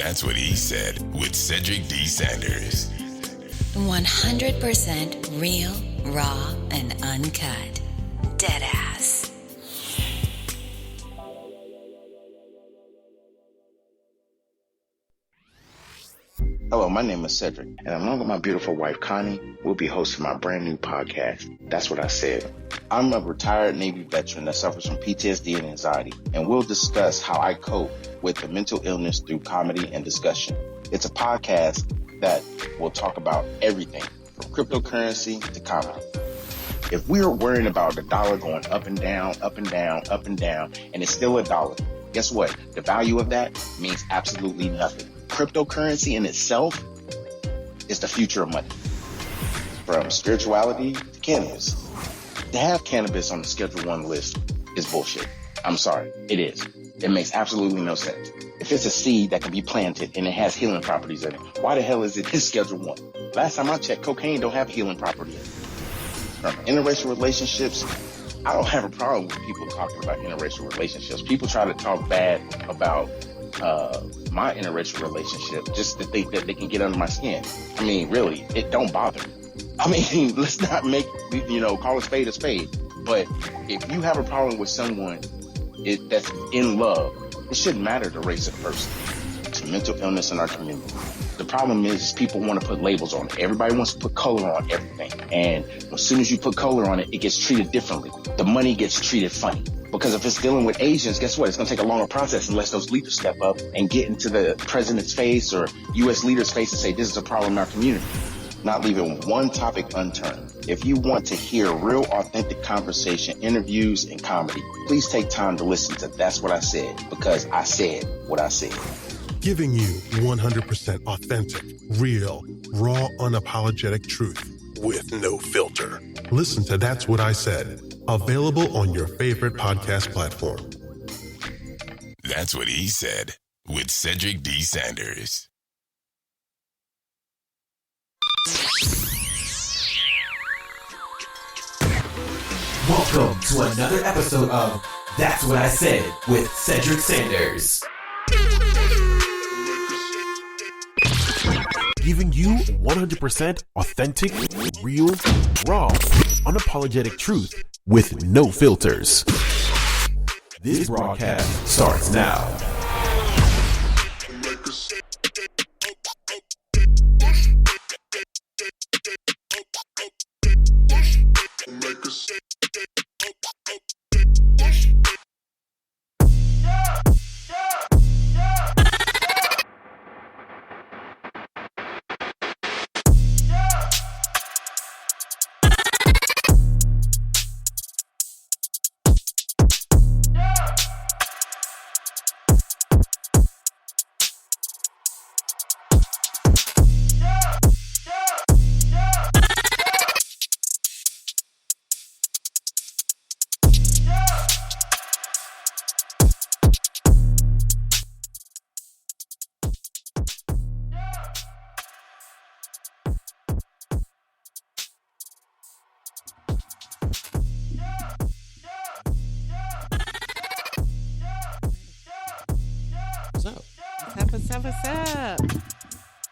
That's what he said with Cedric D. Sanders. 100% real, raw, and uncut. Deadass. Hello, my name is Cedric, and along with my beautiful wife, Connie, we'll be hosting my brand new podcast. That's what I said. I'm a retired Navy veteran that suffers from PTSD and anxiety, and we'll discuss how I cope with the mental illness through comedy and discussion. It's a podcast that will talk about everything from cryptocurrency to comedy. If we're worrying about the dollar going up and down, up and down, up and down, and it's still a dollar, guess what? The value of that means absolutely nothing. Cryptocurrency in itself is the future of money. From spirituality to cannabis. To have cannabis on the Schedule 1 list is bullshit. I'm sorry, it is. It makes absolutely no sense. If it's a seed that can be planted and it has healing properties in it, why the hell is it in Schedule 1? Last time I checked, cocaine don't have healing property in it. From interracial relationships, I don't have a problem with people talking about interracial relationships. People try to talk bad about my interracial relationship just to think that they can get under my skin. I mean, really, it don't bother me. I mean, let's not make, call a spade a spade. But if you have a problem with someone that's in love, it shouldn't matter the race of the person. It's a mental illness in our community. The problem is people want to put labels on it. Everybody wants to put color on everything. And as soon as you put color on it, it gets treated differently. The money gets treated funny. Because if it's dealing with Asians, guess what? It's going to take a longer process unless those leaders step up and get into the president's face or U.S. leaders' face and say, this is a problem in our community. Not leaving one topic unturned. If you want to hear real, authentic conversation, interviews, and comedy, please take time to listen to That's What I Said, because I said what I said. Giving you 100% authentic, real, raw, unapologetic truth with no filter. Listen to That's What I Said. Available on your favorite podcast platform. That's what he said with Cedric D. Sanders. Welcome to another episode of That's What I Said with Cedric Sanders. Giving you 100% authentic, real, raw, unapologetic truth with no filters. This broadcast starts now. What's up?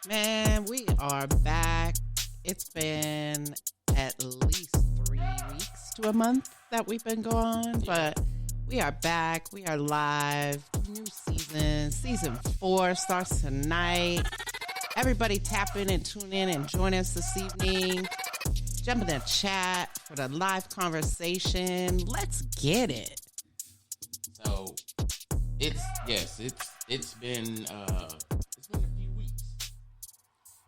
Man, we are back. It's been at least 3 weeks to a month that we've been gone, but we are back. We are live. New season. Season 4 starts tonight. Everybody tap in and tune in and join us this evening. Jump in the chat for the live conversation. Let's get it. So it's been a few weeks.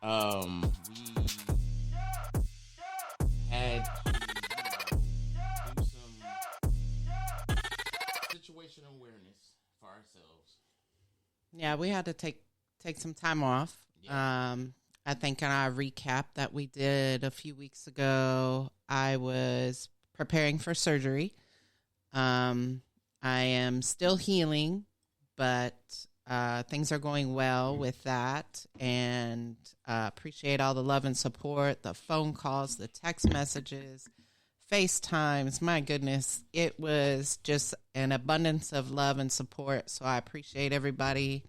We had to do some situational awareness for ourselves. Yeah, we had to take some time off. Yeah. I think in our recap that we did a few weeks ago, I was preparing for surgery. I am still healing, but things are going well with that, and appreciate all the love and support, the phone calls, the text messages, FaceTimes. My goodness, it was just an abundance of love and support, so I appreciate everybody.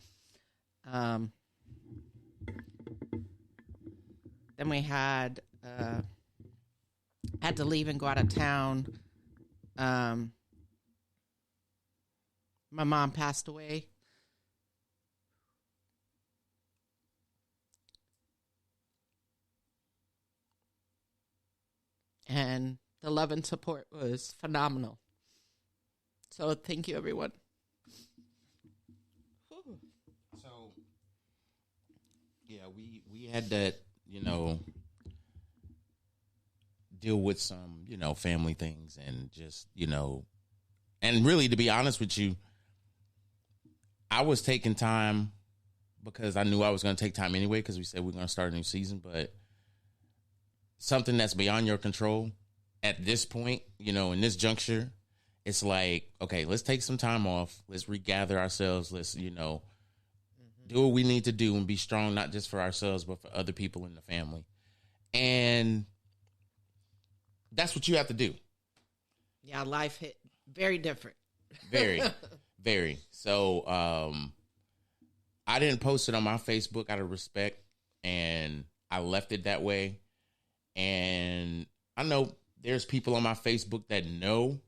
Then we had to leave and go out of town. My mom passed away. And the love and support was phenomenal. So thank you, everyone. So, yeah, we had that, deal with some, family things and just, and really, to be honest with you, I was taking time because I knew I was going to take time anyway because we said we're going to start a new season, but something that's beyond your control at this point, in this juncture, it's like, okay, let's take some time off. Let's regather ourselves. Let's, do what we need to do and be strong, not just for ourselves, but for other people in the family. And that's what you have to do. Yeah, life hit very different. Very, very. So I didn't post it on my Facebook out of respect, and I left it that way. And I know there's people on my Facebook that know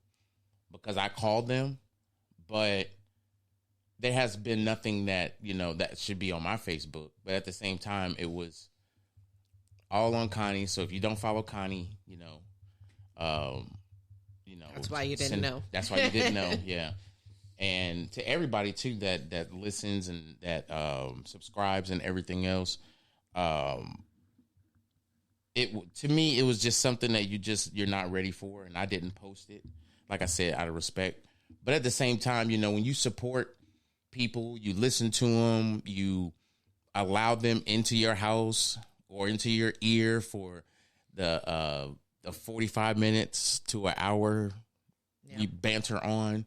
because I called them, but there has been nothing that, that should be on my Facebook. But at the same time, it was all on Connie. So if you don't follow Connie, that's why you didn't know. That's why you didn't know. Yeah. And to everybody too, that listens and that, subscribes and everything else. To me, it was just something that you're not ready for. And I didn't post it, like I said, out of respect. But at the same time, when you support people, you listen to them, you allow them into your house or into your ear for the 45 minutes to an hour you banter on.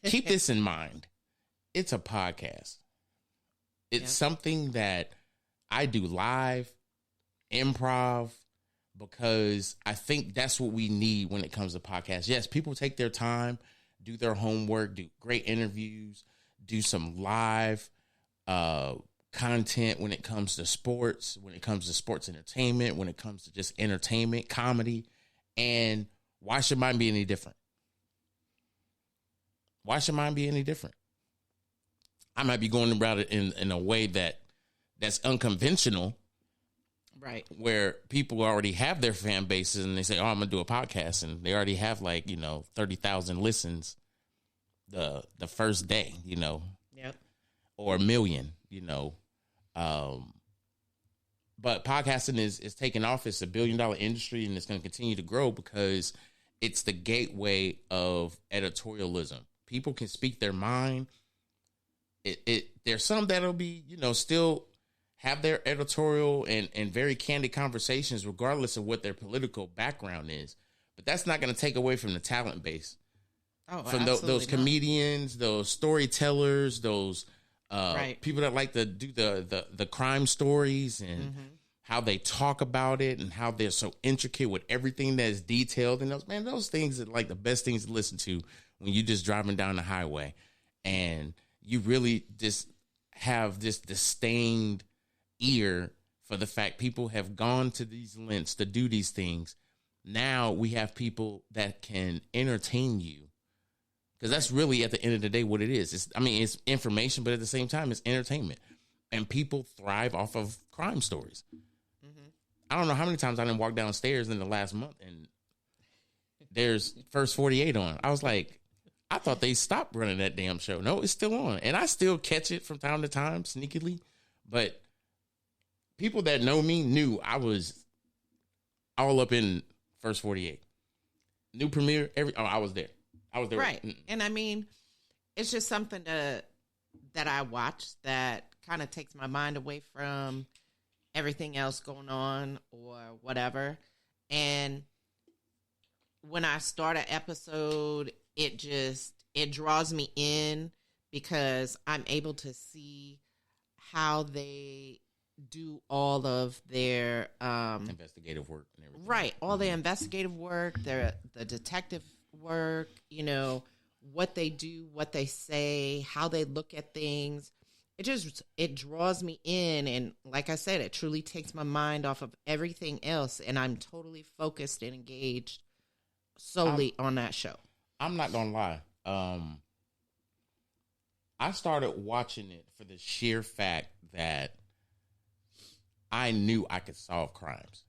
Keep this in mind. It's a podcast. It's something that I do live, improv, because I think that's what we need when it comes to podcasts. Yes, people take their time, do their homework, do great interviews, do some live content when it comes to sports, when it comes to sports entertainment, when it comes to just entertainment, comedy. And why should mine be any different? Why should mine be any different? I might be going about it in a way that's unconventional, right? Where people already have their fan bases and they say, "Oh, I'm gonna do a podcast," and they already have 30,000 listens the first day, or 1 million, But podcasting is taking off. It's $1 billion industry, and it's going to continue to grow because it's the gateway of editorialism. People can speak their mind. There's some that'll be, still have their editorial and very candid conversations, regardless of what their political background is. But that's not going to take away from the talent base. Oh, from those comedians, those storytellers, those people that like to do the crime stories and how they talk about it and how they're so intricate with everything that is detailed. And those things are like the best things to listen to when you're just driving down the highway and you really just have this disdained ear for the fact people have gone to these lengths to do these things. Now we have people that can entertain you. Because that's really, at the end of the day, what it is. It's information, but at the same time, it's entertainment. And people thrive off of crime stories. Mm-hmm. I don't know how many times I didn't walk downstairs in the last month and there's First 48 on. I was like, I thought they stopped running that damn show. No, it's still on. And I still catch it from time to time, sneakily. But people that know me knew I was all up in First 48. New premiere, I was there. I was there. Right. And it's just something that I watch that kind of takes my mind away from everything else going on or whatever. And when I start an episode, it draws me in because I'm able to see how they do all of their investigative work and everything. Right. All their investigative work, the detective work, what they do, what they say, how they look at things. it draws me in, and like I said, it truly takes my mind off of everything else, and I'm totally focused and engaged solely on that show. I'm not gonna lie. I started watching it for the sheer fact that I knew I could solve crimes,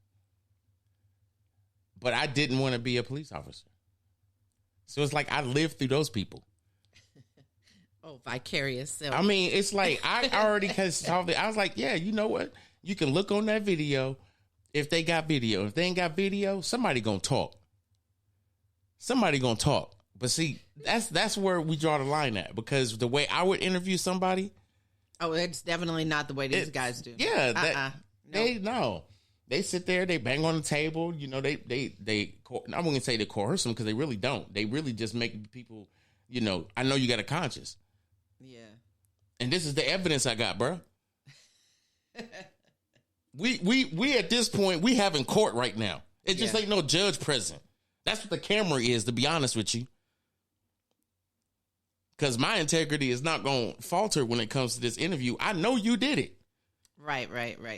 but I didn't want to be a police officer. So it's like I lived through those people. Oh, vicarious self. I mean, it's like I already had solved it. I was like, yeah, you know what? You can look on that video if they got video. If they ain't got video, somebody gonna talk. Somebody gonna talk. But see, that's where we draw the line at, because the way I would interview somebody. Oh, it's definitely not the way these guys do. Yeah. They sit there, they bang on the table. You know, they I'm going to say they coerce them, because they really don't. They really just make people, you know, I know you got a conscience. Yeah. And this is the evidence I got, bro. we at this point, we have in court right now. It just ain't no judge present. That's what the camera is, to be honest with you. Because my integrity is not going to falter when it comes to this interview. I know you did it. Right.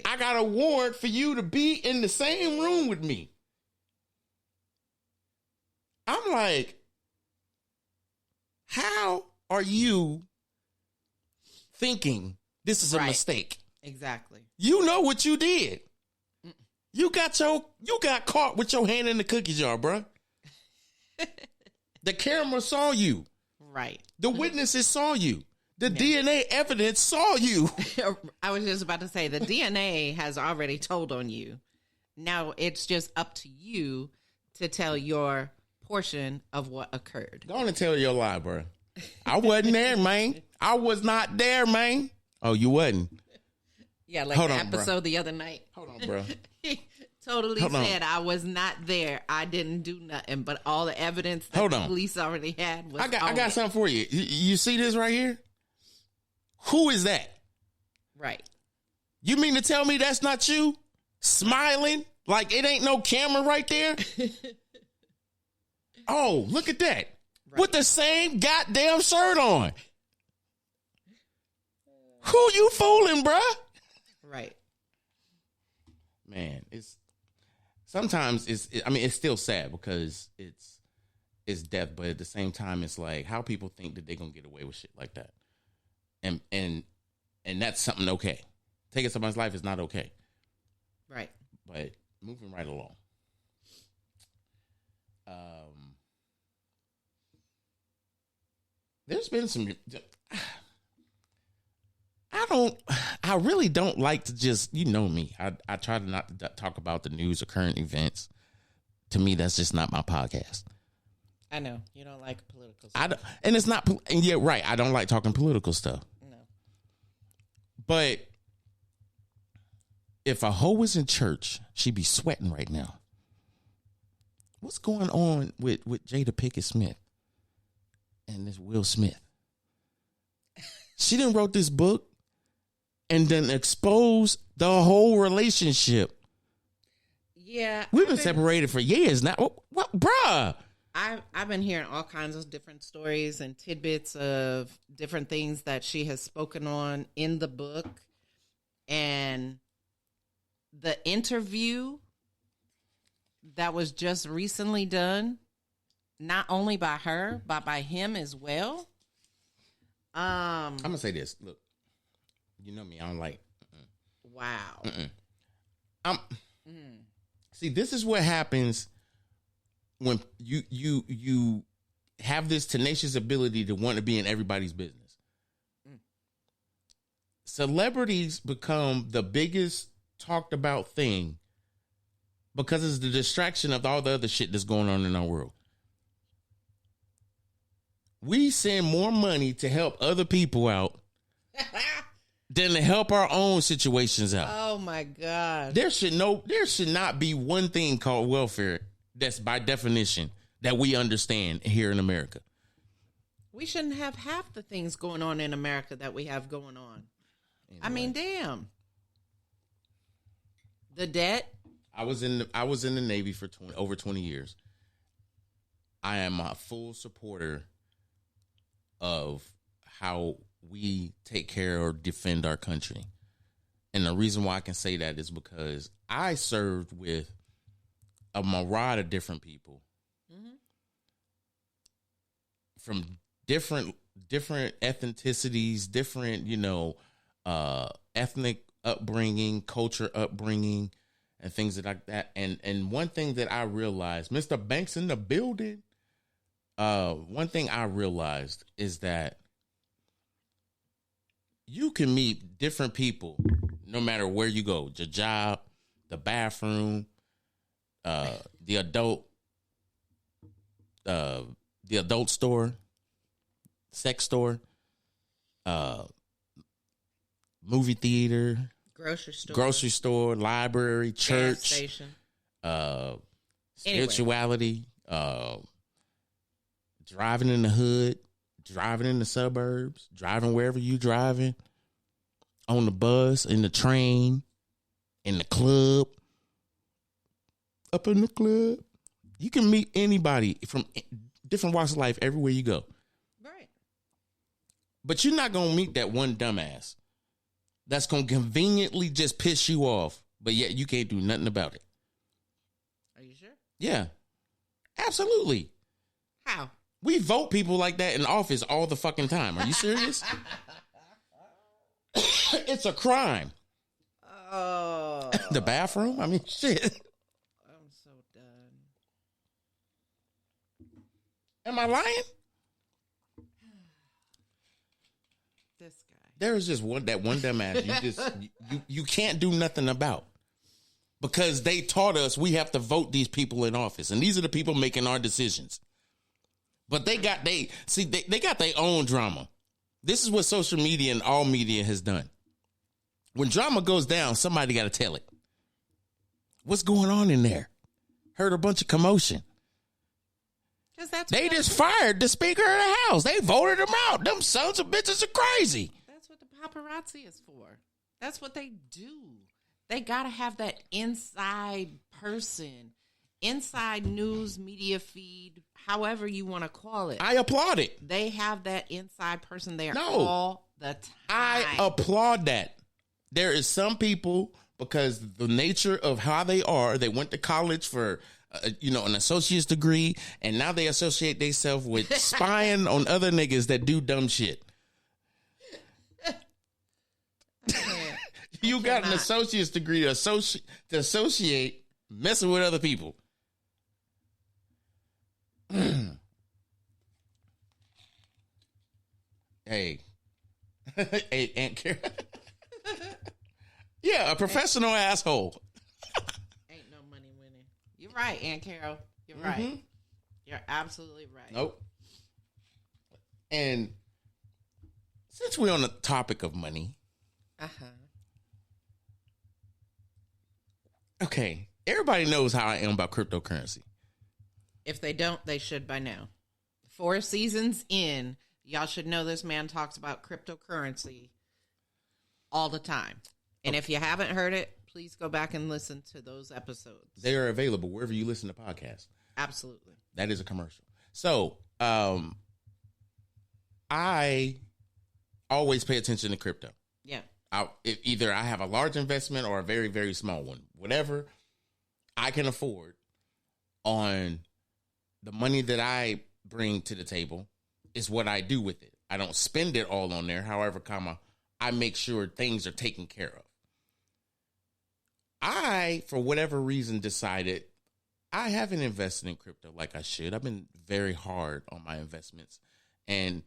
I got a warrant for you to be in the same room with me. I'm like, how are you thinking this is a mistake? Exactly. You know what you did. You got caught with your hand in the cookie jar, bro. The camera saw you. Right. The witnesses saw you. The DNA evidence saw you. I was just about to say, the DNA has already told on you. Now it's just up to you to tell your portion of what occurred. Go on and tell your lie, bro. I wasn't there, man. I was not there, man. Oh, you wasn't? Yeah, like the episode the other night. Hold on, bro. He totally said, I was not there. I didn't do nothing. But all the evidence that the police already had was I got something for you. You see this right here? Who is that? Right. You mean to tell me that's not you? Smiling like it ain't no camera right there? Oh, look at that. Right. With the same goddamn shirt on. Who you fooling, bruh? Right. Man, sometimes it's still sad, because it's death, but at the same time, it's like how people think that they're gonna get away with shit like that. And that's something okay. Taking somebody's life is not okay. Right. But moving right along. There's been some. I really don't like to just, you know me. I try to not to talk about the news or current events. To me, that's just not my podcast. I know you don't like political stuff. And it's not, and yeah, right. I don't like talking political stuff. No. But if a hoe was in church, she'd be sweating right now. What's going on with Jada Pinkett Smith and this Will Smith? She done wrote this book and then exposed the whole relationship. Yeah. We've been separated for years now. What, bruh? I've been hearing all kinds of different stories and tidbits of different things that she has spoken on in the book. And the interview that was just recently done, not only by her, but by him as well. I'm going to say this. Look, you know me. I don't like. Wow. See, this is what happens when you have this tenacious ability to want to be in everybody's business. Celebrities become the biggest talked about thing because it's the distraction of all the other shit that's going on in our world. We send more money to help other people out than to help our own situations out. Oh my God. There should not be one thing called welfare that's by definition that we understand here in America. We shouldn't have half the things going on in America that we have going on. Anyway. I mean, damn. The debt. I was in the Navy for over 20 years. I am a full supporter of how we take care or defend our country. And the reason why I can say that is because I served with a myriad of different people from different ethnicities, different, ethnic upbringing, culture upbringing, and things like that. And one thing that I realized, Mr. Banks in the building, one thing I realized is that you can meet different people no matter where you go, your job, the bathroom, the adult store, sex store, movie theater, grocery store, library, church, gas station, spirituality, driving in the hood, driving in the suburbs, driving wherever you driving, on the bus, in the train, in the club, up in the club. You can meet anybody from different walks of life everywhere you go. Right. But you're not going to meet that one dumbass that's going to conveniently just piss you off, but yet you can't do nothing about it. Are you sure? Yeah, absolutely. How? We vote people like that in office all the fucking time. Are you serious? It's a crime. Oh. The bathroom? I mean, shit. I'm so done. Am I lying? This guy. There is just one dumbass you can't do nothing about. Because they taught us we have to vote these people in office. And these are the people making our decisions. But they got they got their own drama. This is what social media and all media has done. When drama goes down, somebody got to tell it. What's going on in there? Heard a bunch of commotion. They just fired the Speaker of the House. They voted him out. Them sons of bitches are crazy. That's what the paparazzi is for. That's what they do. They got to have that inside person, inside news media feed, however you want to call it. I applaud it. They have that inside person there all the time. I applaud that. There is some people, because the nature of how they are, they went to college for, an associate's degree, and now they associate themselves with spying on other niggas that do dumb shit. You got an associate's degree to associate messing with other people. Hey, Aunt Karen. Yeah, a professional asshole. Ain't no money winning. You're right, Aunt Carol. You're right. You're absolutely right. Nope. And since we're on the topic of money, okay, everybody knows how I am about cryptocurrency. If they don't, they should by now. 4 seasons in, y'all should know this man talks about cryptocurrency all the time. And if you haven't heard it, please go back and listen to those episodes. They are available wherever you listen to podcasts. Absolutely. That is a commercial. So, I always pay attention to crypto. Yeah. Either I have a large investment or a very, very small one. Whatever I can afford on the money that I bring to the table is what I do with it. I don't spend it all on there. However, I make sure things are taken care of. I, for whatever reason, decided I haven't invested in crypto like I should. I've been very hard on my investments. And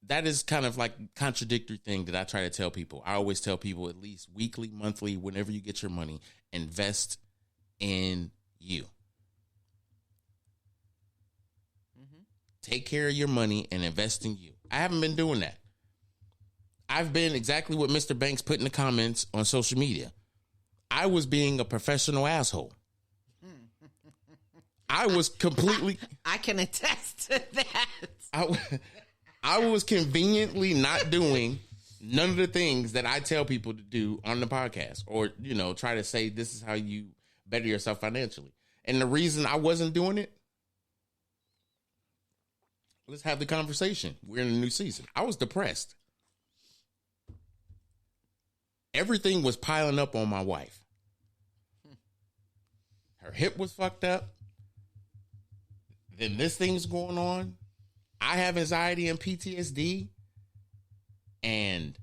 that is kind of like a contradictory thing that I try to tell people. I always tell people at least weekly, monthly, whenever you get your money, invest in you. Take care of your money and invest in you. I haven't been doing that. I've been exactly what Mr. Banks put in the comments on social media. I was being a professional asshole. I was completely... I can attest to that. I was conveniently not doing none of the things that I tell people to do on the podcast or, try to say this is how you better yourself financially. And the reason I wasn't doing it, let's have the conversation. We're in a new season. I was depressed. everything was piling up on my wife. Her hip was fucked up. Then this thing's going on. I have anxiety and PTSD. And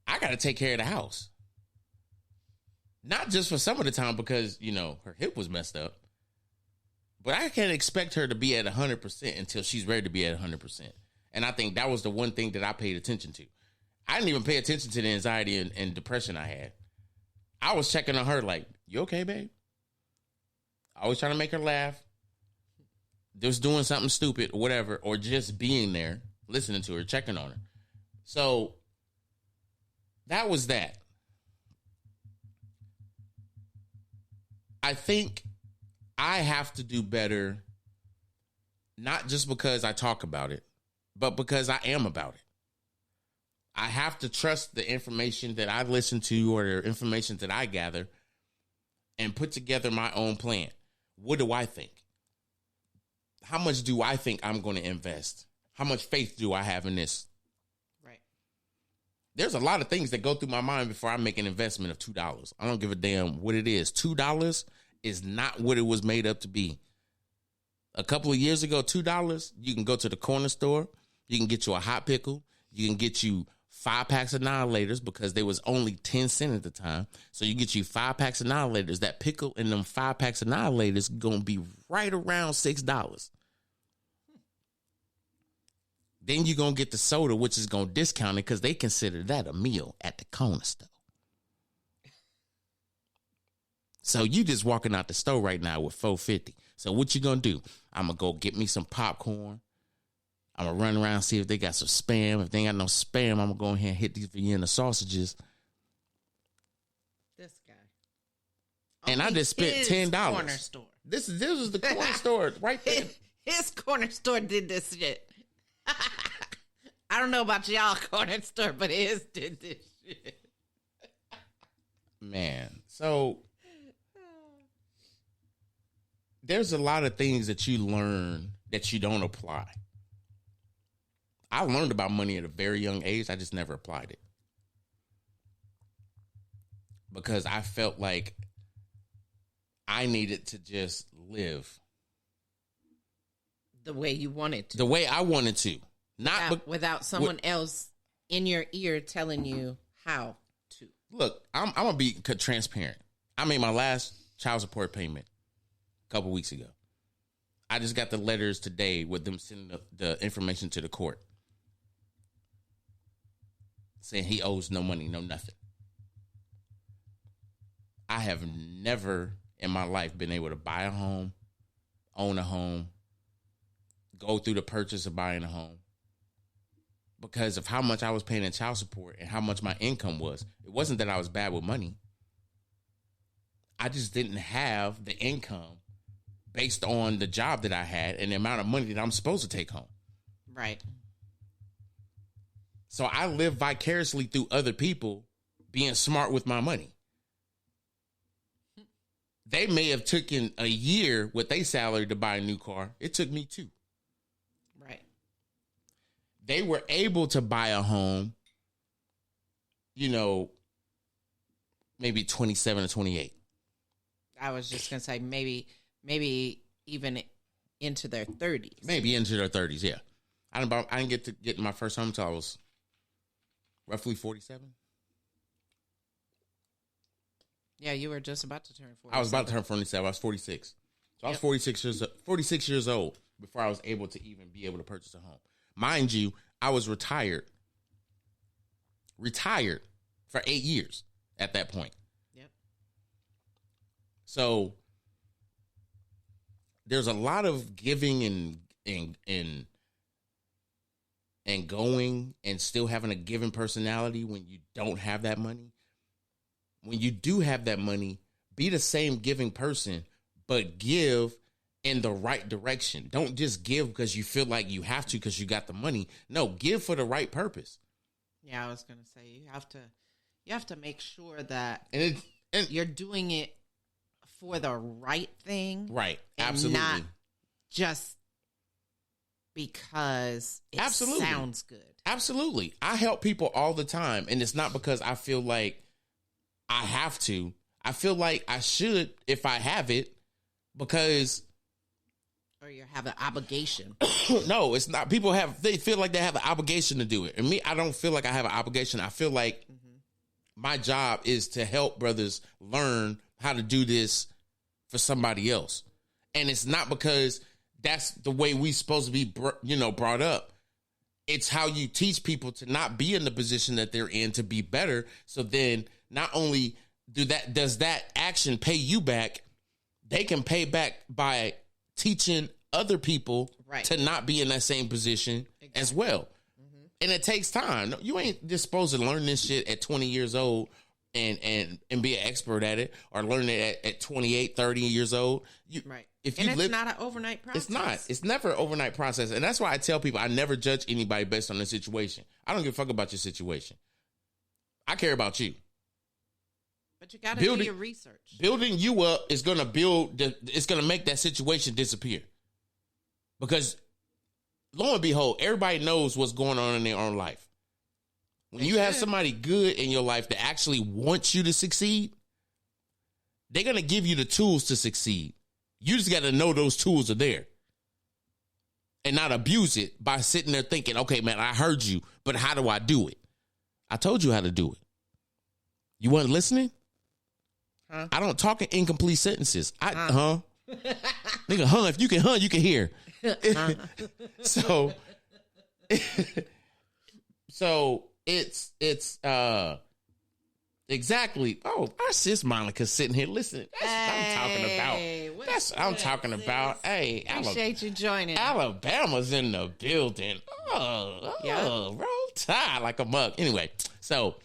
I got to take care of the house. Not just for some of the time because, you know, her hip was messed up. But I can't expect her to be at 100% until she's ready to be at 100%. And I think that was the one thing that I paid attention to. I didn't even pay attention to the anxiety and depression I had. I was checking on her like, you okay, babe? Always trying to make her laugh. Just doing something stupid or whatever, or just being there, listening to her, checking on her. So that was that. I think I have to do better, not just because I talk about it, but because I am about it. I have to trust the information that I listen to or the information that I gather and put together my own plan. What do I think? How much do I think I'm going to invest? How much faith do I have in this? Right. There's a lot of things that go through my mind before I make an investment of $2. I don't give a damn what it is. $2 is not what it was made up to be. A couple of years ago, $2, you can go to the corner store. You can get you a hot pickle. You can get you 5 packs of Annihilators because they was only 10 cents at the time. So you get you 5 packs of Annihilators. That pickle and them 5 packs of Annihilators going to be right around $6. Then you're going to get the soda, which is going to discount it because they consider that a meal at the corner store. So you just walking out the store right now with $4.50. So what you going to do? I'm going to go get me some popcorn. I'm going to run around and see if they got some Spam. If they ain't got no Spam, I'm going to go ahead and hit these Vienna sausages. This guy. And I just spent $10. Corner store. This was the corner store right there. His corner store did this shit. I don't know about y'all corner store, but his did this shit. Man, so there's a lot of things that you learn that you don't apply. I learned about money at a very young age. I just never applied it. Because I felt like I needed to just live. The way you wanted to. The way I wanted to. Without someone else in your ear telling you how to. Look, I'm going to be transparent. I made my last child support payment a couple weeks ago. I just got the letters today with them sending the information to the court. Saying he owes no money, no nothing. I have never in my life been able to buy a home, own a home, go through the purchase of buying a home because of how much I was paying in child support and how much my income was. It wasn't that I was bad with money. I just didn't have the income based on the job that I had and the amount of money that I'm supposed to take home. Right. So I live vicariously through other people being smart with my money. They may have taken a year with their salary to buy a new car. It took me 2. Right. They were able to buy a home, you know, maybe 27 or 28. I was just going to say maybe even into their 30s. Maybe into their 30s, yeah. I didn't get to get my first home until I was roughly 47. Yeah, you were just about to turn 47. I was about to turn 47. I was 46. So I was 46 years old before I was able to even be able to purchase a home. Mind you, I was retired for 8 years at that point. Yep. So there's a lot of giving and going and still having a giving personality when you don't have that money. When you do have that money, be the same giving person, but give in the right direction. Don't just give because you feel like you have to because you got the money. No, give for the right purpose. Yeah, I was going to say you have to make sure that and you're doing it for the right thing. Right. And absolutely. Not just because it absolutely. Sounds good. Absolutely. I help people all the time. And it's not because I feel like I have to. I feel like I should if I have it, because. Or you have an obligation. No, it's not. They feel like they have an obligation to do it. And me, I don't feel like I have an obligation. I feel like my job is to help brothers learn how to do this for somebody else. And it's not because that's the way we supposed to be, brought up. It's how you teach people to not be in the position that they're in to be better. So then not only does that action pay you back, they can pay back by teaching other people to not be in that same position as well. And it takes time. You ain't just supposed to learn this shit at 20 years old and be an expert at it, or learn it at 28, 30 years old. It's not an overnight process. It's not. It's never an overnight process. And that's why I tell people I never judge anybody based on their situation. I don't give a fuck about your situation. I care about you. But you got to do your research. Building you up is going to it's going to make that situation disappear. Because lo and behold, everybody knows what's going on in their own life. When you have somebody good in your life that actually wants you to succeed, they're going to give you the tools to succeed. You just got to know those tools are there and not abuse it by sitting there thinking, okay, man, I heard you, but how do I do it? I told you how to do it. You weren't listening? Huh? I don't talk in incomplete sentences. Nigga, if you can, you can hear. So it's exactly. Oh, our sis Monica's sitting here listening. That's what I'm talking about. Hey, appreciate you joining. Alabama's in the building. Roll Tide like a mug. Anyway, so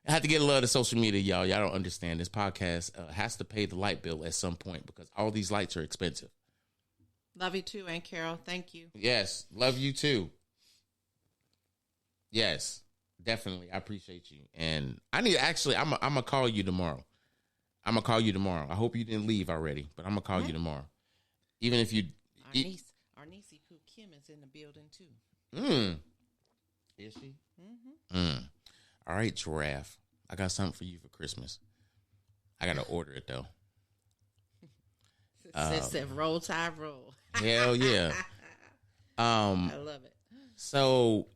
I have to get a lot of social media, y'all. Y'all don't understand. This podcast has to pay the light bill at some point because all these lights are expensive. Love you too, Aunt Carol. Thank you. Yes, love you too. Yes, definitely. I appreciate you. And I'm gonna call you tomorrow. I hope you didn't leave already, but I'm gonna call you tomorrow. Even if you, our niece Pooh Kim is in the building too. Is she? Mm-hmm. All right, Giraffe. I got something for you for Christmas. I gotta order it though. Said roll tide roll. Hell yeah. I love it. So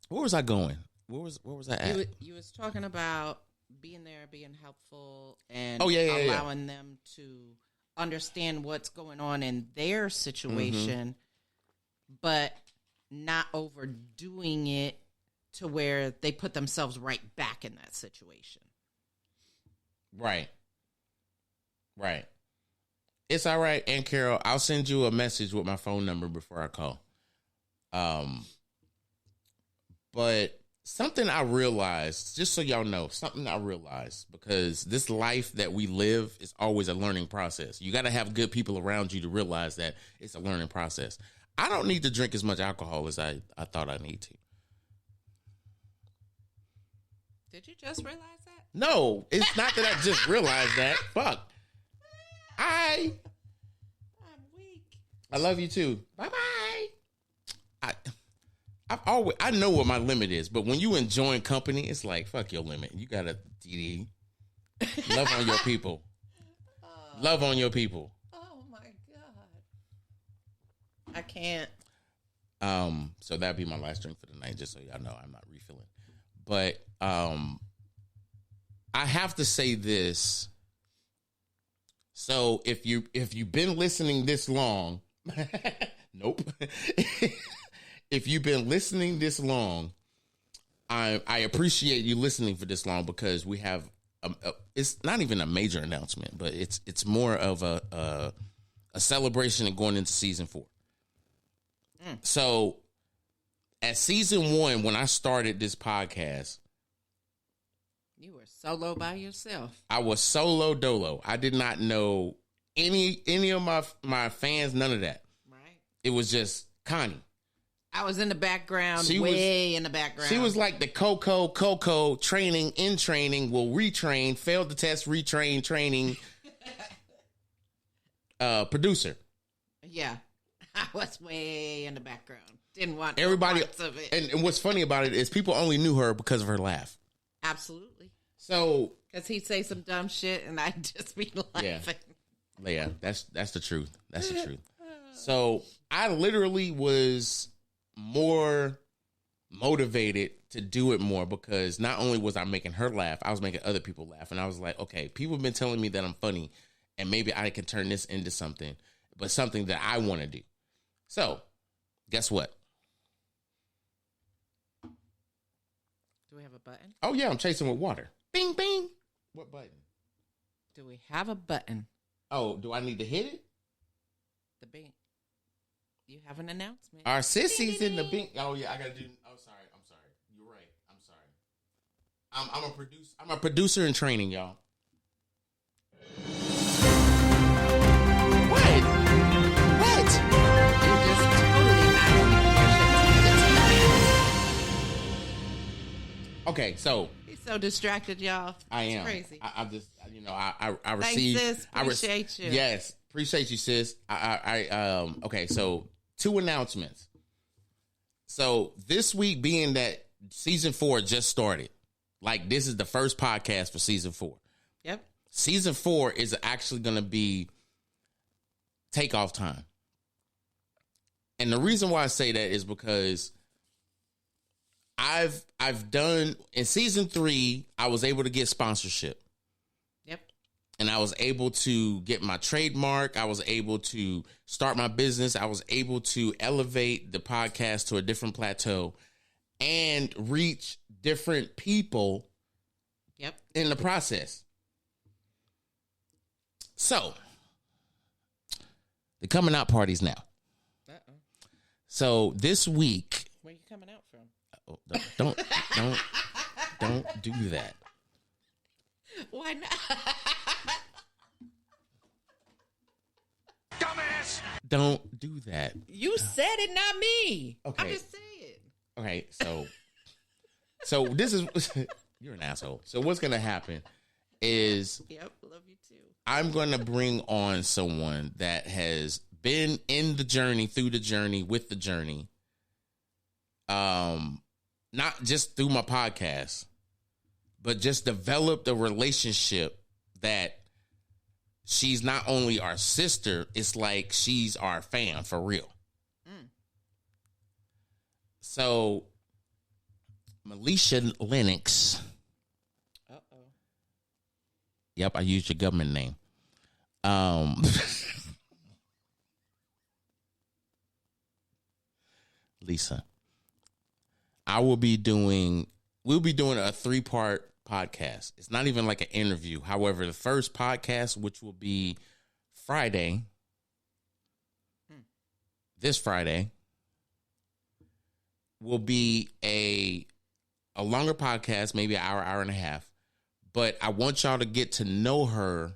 where was I going? Where was I at? You was talking about being there, being helpful, and allowing them to understand what's going on in their situation, but not overdoing it to where they put themselves right back in that situation. Right. It's all right, Aunt Carol. I'll send you a message with my phone number before I call. But something I realized, just so y'all know, because this life that we live is always a learning process. You got to have good people around you to realize that it's a learning process. I don't need to drink as much alcohol as I thought I need to. Did you just realize that? No, it's not that I just realized that. Fuck. I'm weak. I love you too. Bye-bye. I know what my limit is, but when you enjoying company, it's like, fuck your limit. You got to DD. Love on your people. Love on your people. Oh my God. I can't. So that'd be my last drink for the night, just so y'all know I'm not refilling. But I have to say this. So if you've been listening this long, nope. If you've been listening this long, I appreciate you listening for this long, because we have it's not even a major announcement, but it's more of a celebration and going into season 4. So at season 1, when I started this podcast, you were solo by yourself. I was solo dolo. I did not know any of my fans, none of that. Right. It was just Connie. I was in the background, in the background. She was like the Coco training, will retrain, failed the test, retrain, training producer. Yeah. I was way in the background. Didn't want everybody parts of it. And what's funny about it is people only knew her because of her laugh. Absolutely. So, because he'd say some dumb shit and I'd just be laughing. Yeah, that's the truth. That's the truth. So I literally was more motivated to do it more because not only was I making her laugh, I was making other people laugh. And I was like, okay, people have been telling me that I'm funny and maybe I can turn this into something, but something that I want to do. So guess what? Do we have a button? Oh, yeah, I'm chasing with water. Bing, bing. What button? Do we have a button? Oh, do I need to hit it? The bing. You have an announcement. Our sissies in the bing. Oh, yeah, I got to do. Oh, sorry. I'm sorry. You're right. I'm sorry. I'm a producer. I'm a producer in training, y'all. What? You just totally Okay, so he's so distracted, y'all. I am. It's crazy. I just, I Thanks, received. sis. Appreciate you. Yes, appreciate you, sis. Okay, so 2 announcements. So this week, being that season 4 just started, like this is the first podcast for season 4. Yep. Season 4 is actually going to be takeoff time. And the reason why I say that is because I've done in season 3, I was able to get sponsorship. Yep. And I was able to get my trademark. I was able to start my business. I was able to elevate the podcast to a different plateau and reach different people. Yep. In the process. So the coming out parties now. Uh-oh. So this week. Where you coming out from? Oh, don't do that. Why not? Dumbass. Don't do that. You said it, not me. Okay. I'm just saying. Okay, so this is you're an asshole. So what's gonna happen is Yep, love you too. I'm gonna bring on someone that has been in the journey, through the journey, with the journey. Not just through my podcast, but just developed a relationship that she's not only our sister, it's like she's our fan for real. So, Melisha Lennox. Uh-oh. Yep, I used your government name. Lisa. We'll be doing a 3-part podcast. It's not even like an interview. However, the first podcast, which will be Friday, this Friday, will be a longer podcast, maybe an hour and a half. But I want y'all to get to know her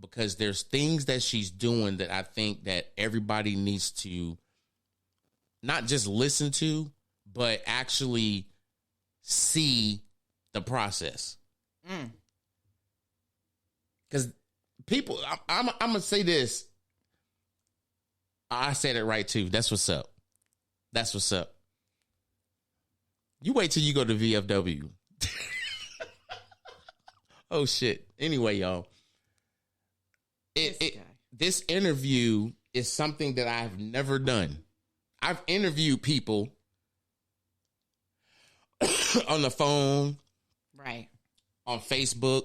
because there's things that she's doing that I think that everybody needs to not just listen to, but actually see the process. Because people, I'm going to say this. I said it right, too. That's what's up. That's what's up. You wait till you go to VFW. Oh, shit. Anyway, y'all. This interview is something that I've never done. I've interviewed people on the phone, right, on Facebook.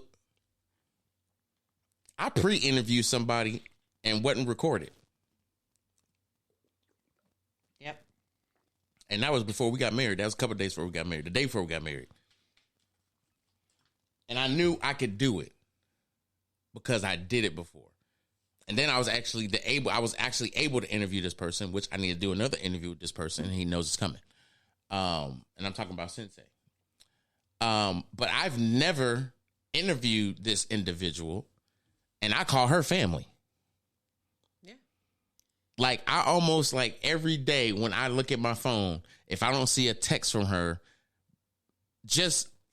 I pre-interviewed somebody and wasn't recorded. Yep. And that was before we got married. That was a couple of days before we got married. The day before we got married. And I knew I could do it because I did it before. And then I was actually able to interview this person, which I need to do another interview with this person. And he knows it's coming. And I'm talking about Sensei. But I've never interviewed this individual, and I call her family. Yeah. Like, I almost, like, every day when I look at my phone, if I don't see a text from her, I'm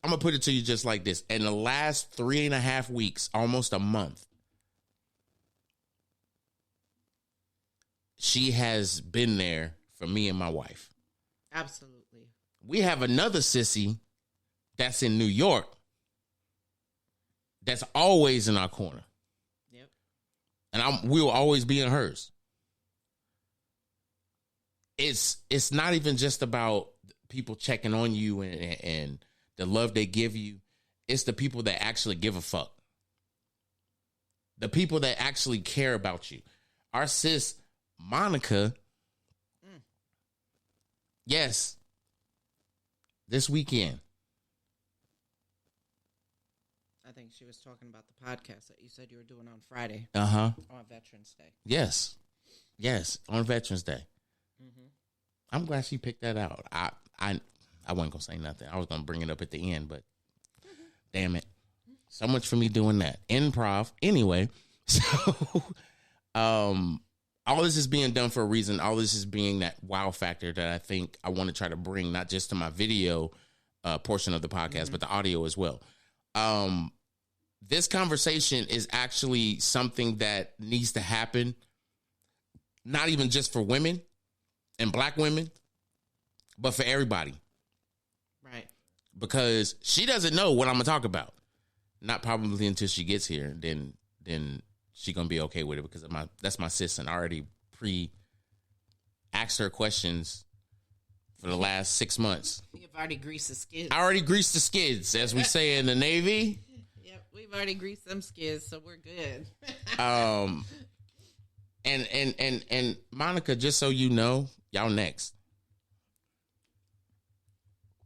going to put it to you just like this. In the last 3.5 weeks, almost a month, she has been there for me and my wife. Absolutely. We have another sissy that's in New York that's always in our corner. Yep. And we will always be in hers. It's not even just about people checking on you and the love they give you. It's the people that actually give a fuck. The people that actually care about you. Our sis, Monica, yes, this weekend. I think she was talking about the podcast that you said you were doing on Friday. Uh-huh. On Veterans Day. Yes, on Veterans Day. Mm-hmm. I'm glad she picked that out. I wasn't gonna say nothing. I was gonna bring it up at the end, but damn it, so much for me doing that. Improv, anyway. So, all this is being done for a reason. All this is being that wow factor that I think I want to try to bring, not just to my video portion of the podcast, but the audio as well. This conversation is actually something that needs to happen, not even just for women and black women, but for everybody. Right. Because she doesn't know what I'm going to talk about. Not probably until she gets here. Then she going to be okay with it because that's my sis, and I already asked her questions for the last 6 months. You've already greased the skids. I already greased the skids, as we say in the Navy. Yep, we've already greased them skids, so we're good. And Monica, just so you know, y'all next.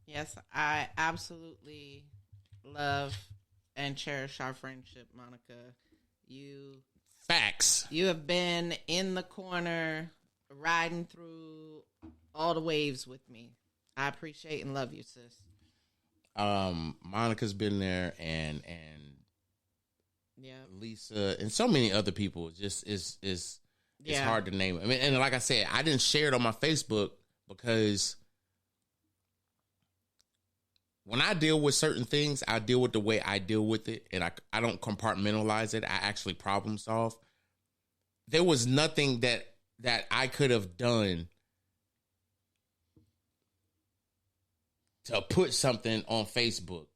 Yes, I absolutely love and cherish our friendship, Monica. Facts. You have been in the corner, riding through all the waves with me. I appreciate and love you, sis. Monica's been there, and yeah, Lisa and so many other people. It's hard to name. I mean, and like I said, I didn't share it on my Facebook because when I deal with certain things, I deal with the way I deal with it, and I don't compartmentalize it. I actually problem solve. There was nothing that I could have done to put something on Facebook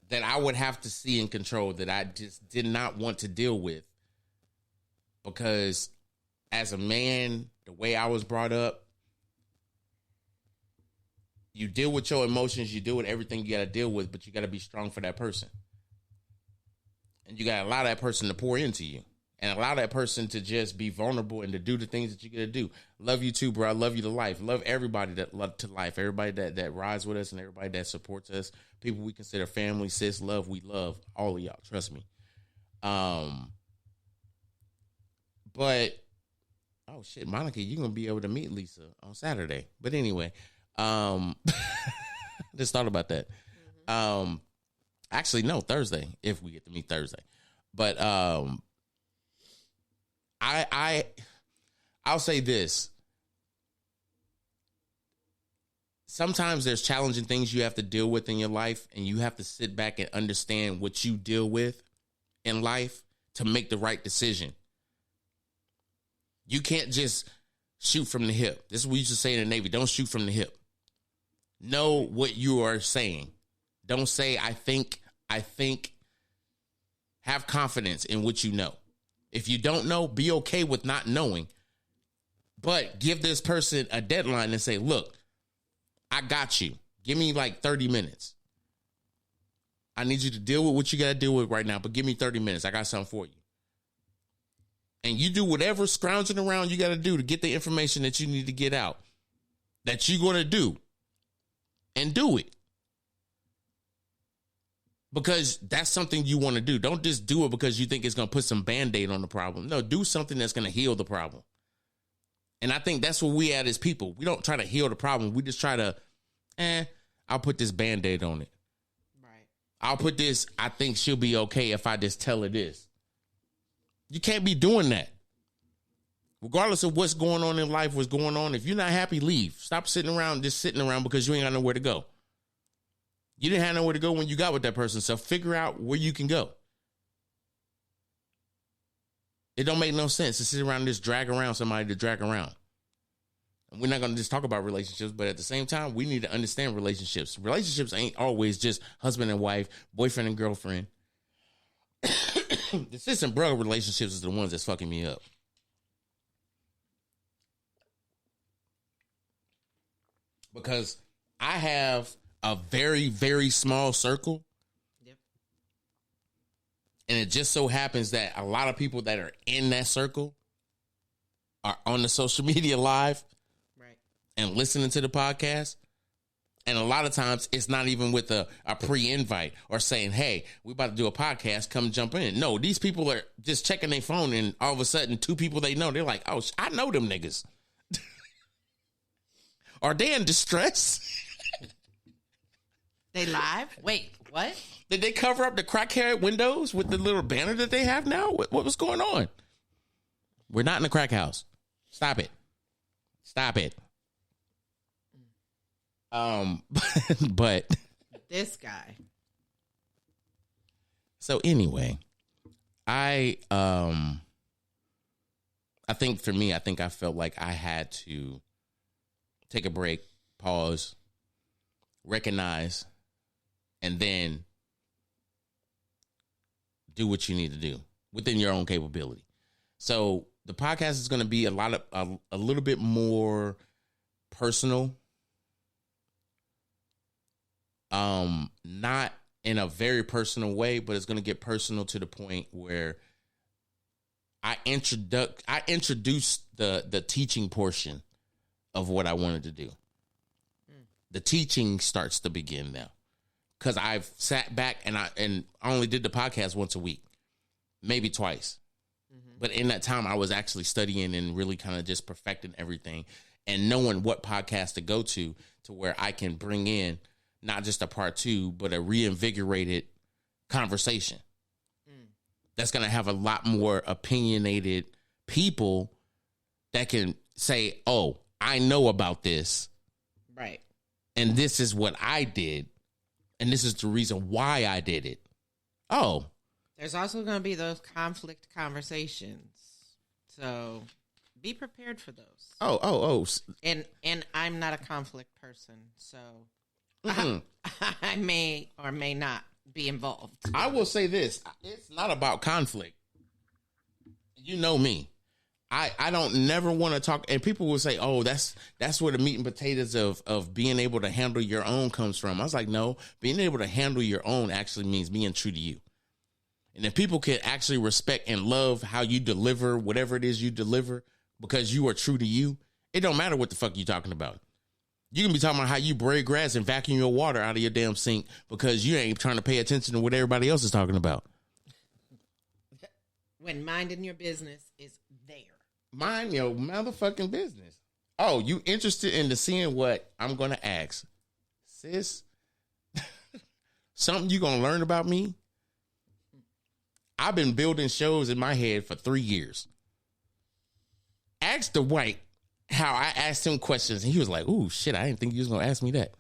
that I would have to see and control that I just did not want to deal with. Because as a man, the way I was brought up, you deal with your emotions, you deal with everything you got to deal with, but you got to be strong for that person. And you got to allow that person to pour into you and allow that person to just be vulnerable and to do the things that you got to do. Love you too, bro. I love you to life. Love everybody that love to life. Everybody that rides with us and everybody that supports us. People we consider family, sis, love. We love all of y'all. Trust me. But, oh shit, Monica, you're going to be able to meet Lisa on Saturday. But anyway, just thought about that. Actually, no, Thursday, if we get to meet Thursday. But I'll say this. Sometimes there's challenging things you have to deal with in your life, and you have to sit back and understand what you deal with in life to make the right decision. You can't just shoot from the hip. This is what we used to say in the Navy. Don't shoot from the hip. Know what you are saying. Don't say, I think. Have confidence in what you know. If you don't know, be okay with not knowing. But give this person a deadline and say, look, I got you. Give me like 30 minutes. I need you to deal with what you got to deal with right now, but give me 30 minutes. I got something for you. And you do whatever scrounging around you got to do to get the information that you need to get out, that you're going to do, and do it. Because that's something you want to do. Don't just do it because you think it's going to put some Band-Aid on the problem. No, do something that's going to heal the problem. And I think that's where we at as people. We don't try to heal the problem. We just try to, I'll put this Band-Aid on it. Right. I'll put this, I think she'll be okay if I just tell her this. You can't be doing that. Regardless of what's going on in life, what's going on, if you're not happy, leave. Stop sitting around because you ain't got nowhere to go. You didn't have nowhere to go when you got with that person, so figure out where you can go. It don't make no sense to sit around and just drag around somebody to drag around. And we're not going to just talk about relationships, but at the same time, we need to understand relationships. Relationships ain't always just husband and wife, boyfriend and girlfriend. The sister and brother relationships is the ones that's fucking me up. Because I have a very, very small circle. Yep. And it just so happens that a lot of people that are in that circle are on the social media live, right, and listening to the podcast. And a lot of times it's not even with a pre-invite or saying, hey, we about to do a podcast, come jump in. No, these people are just checking their phone and all of a sudden 2 people they know, they're like, oh, I know them niggas. Are they in distress? They live? Wait, what? Did they cover up the crackhead windows with the little banner that they have now? What was going on? We're not in the crack house. Stop it. Stop it. But this guy. So anyway, I think for me, I felt like I had to take a break, pause, recognize, and then do what you need to do within your own capability. So the podcast is going to be a little bit more personal. Not in a very personal way, but it's going to get personal to the point where I introduced the teaching portion of what I wanted to do. The teaching starts to begin now, because I've sat back and I only did the podcast once a week, maybe twice. Mm-hmm. But in that time, I was actually studying and really kind of just perfecting everything and knowing what podcast to go to where I can bring in not just a part 2, but a reinvigorated conversation. That's going to have a lot more opinionated people that can say, oh, I know about this. Right. And this is what I did. And this is the reason why I did it. Oh. There's also going to be those conflict conversations. So be prepared for those. Oh. And I'm not a conflict person, so I may or may not be involved. I will say this. It's not about conflict. You know me. I don't never want to talk, and people will say, oh, that's where the meat and potatoes of being able to handle your own comes from. I was like, no, being able to handle your own actually means being true to you. And if people can actually respect and love how you deliver whatever it is you deliver because you are true to you, it don't matter what the fuck you're talking about. You can be talking about how you braid grass and vacuum your water out of your damn sink because you ain't trying to pay attention to what everybody else is talking about. When minding your business is there. Mind your motherfucking business. Oh, you interested in seeing what I'm going to ask? Sis, something you going to learn about me? I've been building shows in my head for 3 years. Ask the white how I asked him questions, and he was like, ooh, shit, I didn't think you was going to ask me that.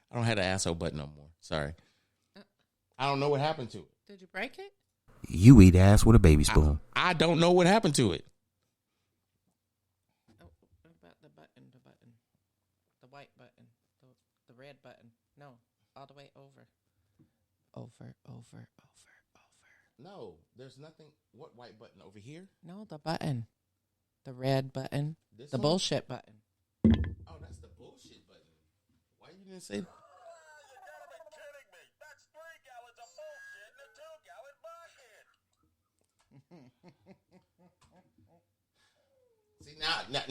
I don't have the asshole button no more. Sorry. I don't know what happened to it. Did you break it? You eat ass with a baby spoon. I don't know what happened to it. Oh, what about the button? The white button. The red button. No, all the way over. Over. No, there's nothing. What white button over here? No, the button. The red button. This the one? bullshit button. Oh, that's the bullshit button. Why you didn't say that? You gotta be kidding me. That's 3 gallons of bullshit in a 2-gallon bucket. See,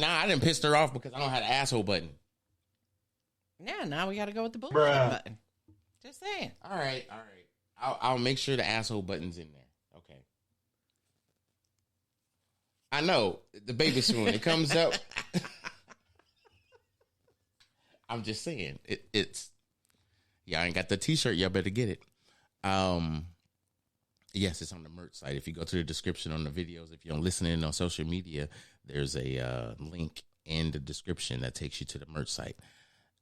now I didn't piss her off because I don't have the asshole button. Yeah, now we got to go with the bullshit button. Just saying. All right. I'll make sure the asshole button's in there. Okay. I know the baby spoon. It comes up. I'm just saying it's. Y'all ain't got the T-shirt. Y'all better get it. Yes, it's on the merch site. If you go to the description on the videos, if you're listening on social media, there's a link in the description that takes you to the merch site.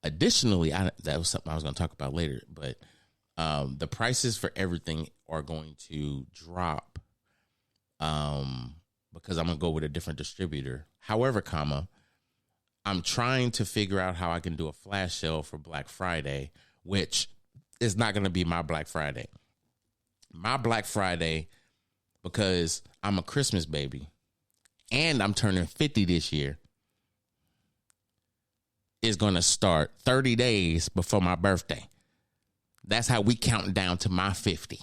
Additionally, that was something I was going to talk about later, but the prices for everything are going to drop because I'm going to go with a different distributor. However, I'm trying to figure out how I can do a flash sale for Black Friday, which is not going to be my Black Friday. My Black Friday, because I'm a Christmas baby and I'm turning 50 this year, is going to start 30 days before my birthday. That's how we count down to my 50.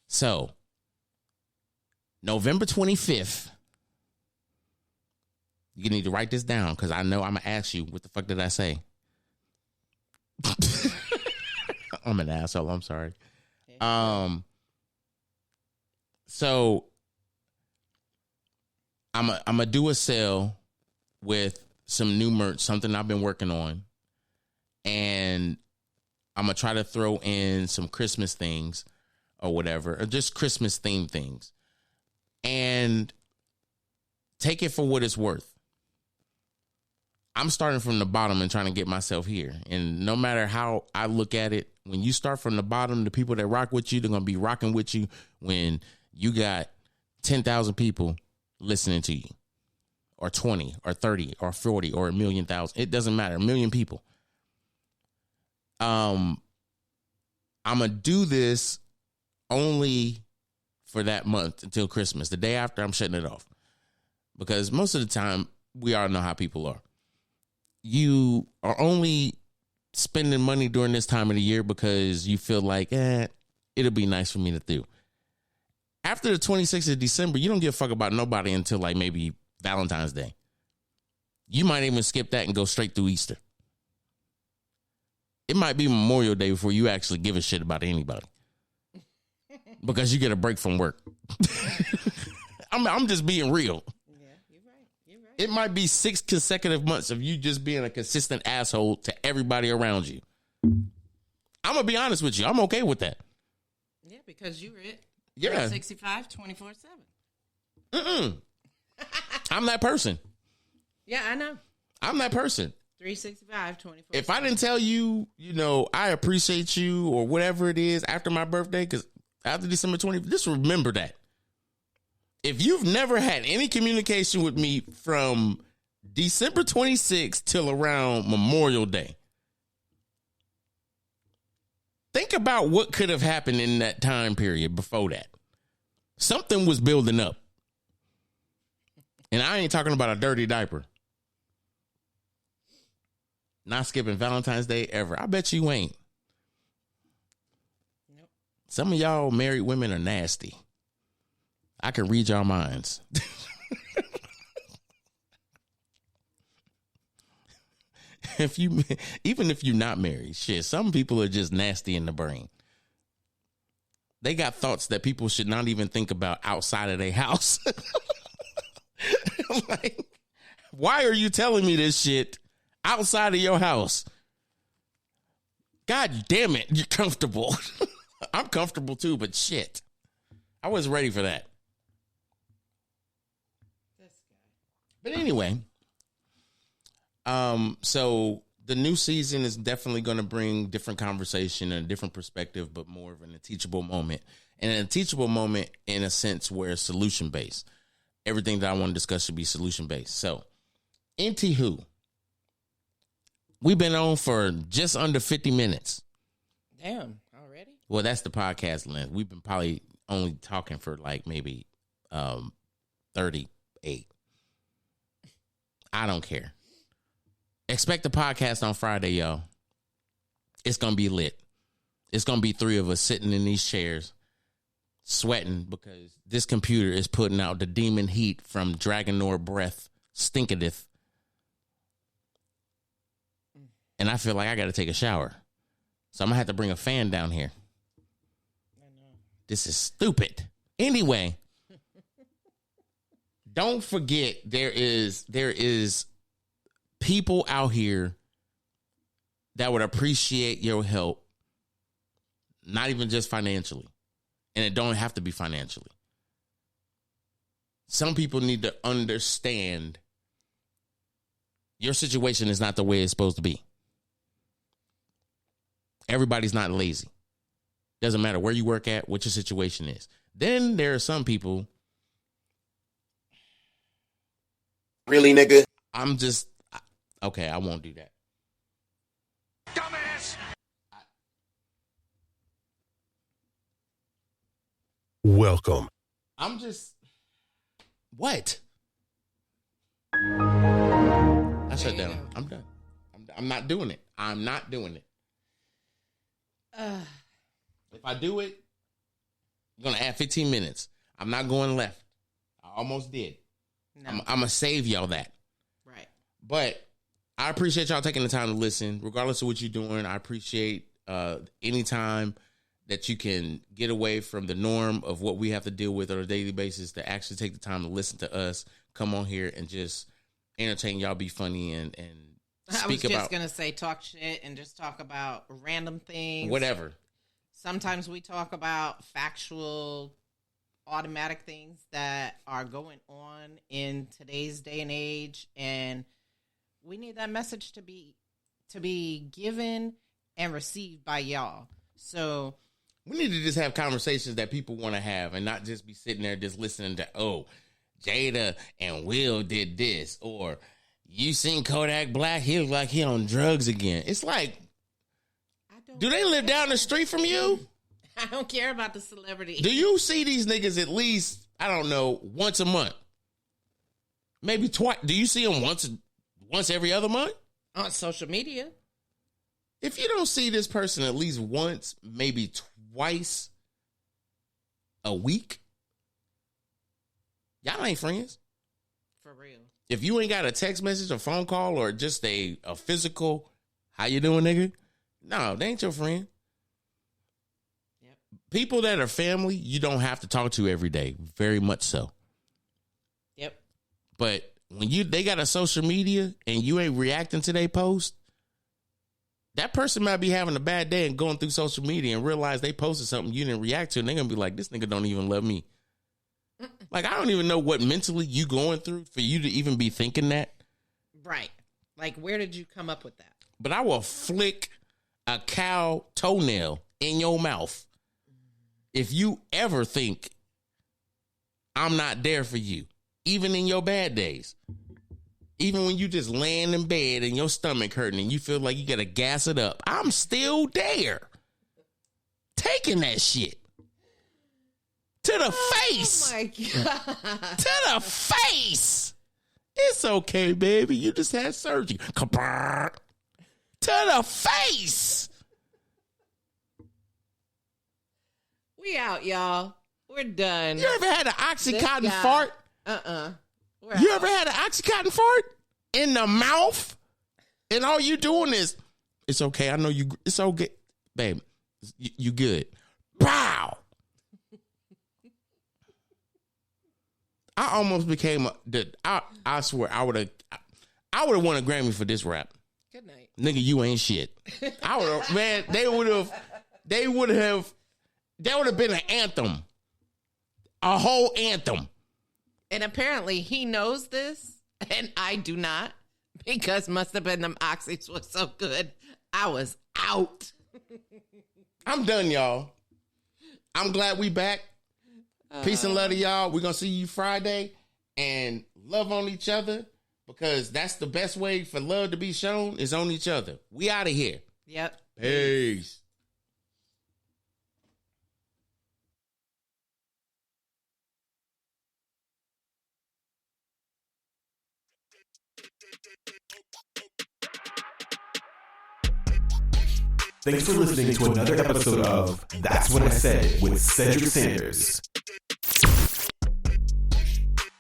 So, November 25th, you need to write this down because I know I'm going to ask you, what the fuck did I say? I'm an asshole. I'm sorry. So I'm going to do a sale with some new merch, something I've been working on. And I'm going to try to throw in some Christmas things or whatever, or just Christmas themed things. And take it for what it's worth. I'm starting from the bottom and trying to get myself here. And no matter how I look at it, when you start from the bottom, the people that rock with you, they're going to be rocking with you when you got 10,000 people listening to you, or 20 or 30 or 40 or 1,000,000. It doesn't matter. 1 million people. I'm going to do this only for that month until Christmas. The day after, I'm shutting it off. Because most of the time, we all know how people are. You are only spending money during this time of the year because you feel like, it'll be nice for me to do. After the 26th of December, you don't give a fuck about nobody until like maybe Valentine's Day. You might even skip that and go straight through Easter. It might be Memorial Day before you actually give a shit about anybody. Because you get a break from work. I'm just being real. Yeah, you're right. You're right. It might be 6 consecutive months of you just being a consistent asshole to everybody around you. I'm going to be honest with you. I'm okay with that. Yeah, because you're it. Yeah. 365, 24/7. I'm that person. Yeah, I know. I'm that person. 365, 24/7. If I didn't tell you, I appreciate you or whatever it is after my birthday, because after December 20th, just remember that. If you've never had any communication with me from December 26th till around Memorial Day, think about what could have happened in that time period before that. Something was building up. And I ain't talking about a dirty diaper. Not skipping Valentine's Day ever. I bet you ain't. Nope. Some of y'all married women are nasty. I can read your minds. Even if you're not married, shit, some people are just nasty in the brain. They got thoughts that people should not even think about outside of their house. Like, why are you telling me this shit outside of your house? God damn it, you're comfortable. I'm comfortable too, but shit. I was ready for that. This guy. But anyway, so the new season is definitely going to bring different conversation and a different perspective, but more of a teachable moment. And a teachable moment in a sense where it's solution-based. Everything that I want to discuss should be solution-based. So, Anywho, we've been on for just under 50 minutes. Damn, already? Well, that's the podcast length. We've been probably only talking for like maybe 38. I don't care. Expect the podcast on Friday, y'all. It's going to be lit. It's going to be 3 of us sitting in these chairs, sweating because this computer is putting out the demon heat from Dragonor breath, stinketh. And I feel like I got to take a shower. So I'm going to have to bring a fan down here. I know. This is stupid. Anyway, don't forget there is people out here that would appreciate your help, not even just financially. And it don't have to be financially. Some people need to understand your situation is not the way it's supposed to be. Everybody's not lazy. Doesn't matter where you work at, what your situation is. Then there are some people Really, nigga? I'm just okay. I won't do that. Dumbass! Welcome. I'm just what? I shut down. I'm done. I'm not doing it. I'm not doing it. If I do it, I'm gonna add 15 minutes. I'm not going left. I almost did. No. I'm gonna save y'all that. Right. But I appreciate y'all taking the time to listen, regardless of what you're doing. I appreciate any time that you can get away from the norm of what we have to deal with on a daily basis to actually take the time to listen to us, come on here and just entertain y'all, be funny and speak about. I was just going to say talk shit and just talk about random things. Whatever. Sometimes we talk about factual, automatic things that are going on in today's day and age, and we need that message to be given and received by y'all. So we need to just have conversations that people want to have and not just be sitting there just listening to, oh, Jada and Will did this, or you seen Kodak Black, he look like he on drugs again. It's like, do they live down the street from you? I don't care about the celebrity. Do you see these niggas at least, I don't know, once a month? Maybe twice. Do you see them once every other month? On social media. If you don't see this person at least once, maybe twice a week, y'all ain't friends. For real. If you ain't got a text message, a phone call, or just a physical, how you doing, nigga? No, they ain't your friend. Yep. People that are family, you don't have to talk to every day. Very much so. Yep. But when they got a social media and you ain't reacting to their post, that person might be having a bad day and going through social media and realize they posted something you didn't react to, and they're going to be like, this nigga don't even love me. Like, I don't even know what mentally you going through for you to even be thinking that. Right. Like, where did you come up with that? But I will flick a cow toenail in your mouth if you ever think I'm not there for you, even in your bad days. Even when you just laying in bed and your stomach hurting and you feel like you got to gas it up, I'm still there. Taking that shit. To the face. Oh, my God. To the face. It's okay, baby. You just had surgery. To the face. We out, y'all. We're done. You ever had an Oxycontin fart? You ever had an Oxycontin fart in the mouth? And all you doing is, it's okay. I know you. It's okay, babe. You good. Pow. I almost became I swear I would have won a Grammy for this rap. Good night. Nigga, you ain't shit. I would have, man, that would have been an anthem. A whole anthem. And apparently he knows this, and I do not, because must have been them oxys was so good. I was out. I'm done, y'all. I'm glad we back. Peace and love to y'all. We're going to see you Friday, and love on each other, because that's the best way for love to be shown is on each other. We out of here. Yep. Peace. Thanks for listening to another episode of That's What I Said with Cedric Sanders.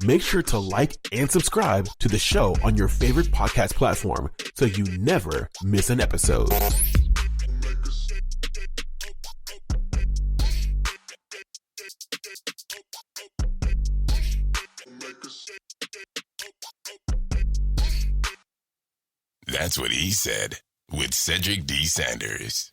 Make sure to like and subscribe to the show on your favorite podcast platform so you never miss an episode. That's what he said with Cedric D. Sanders.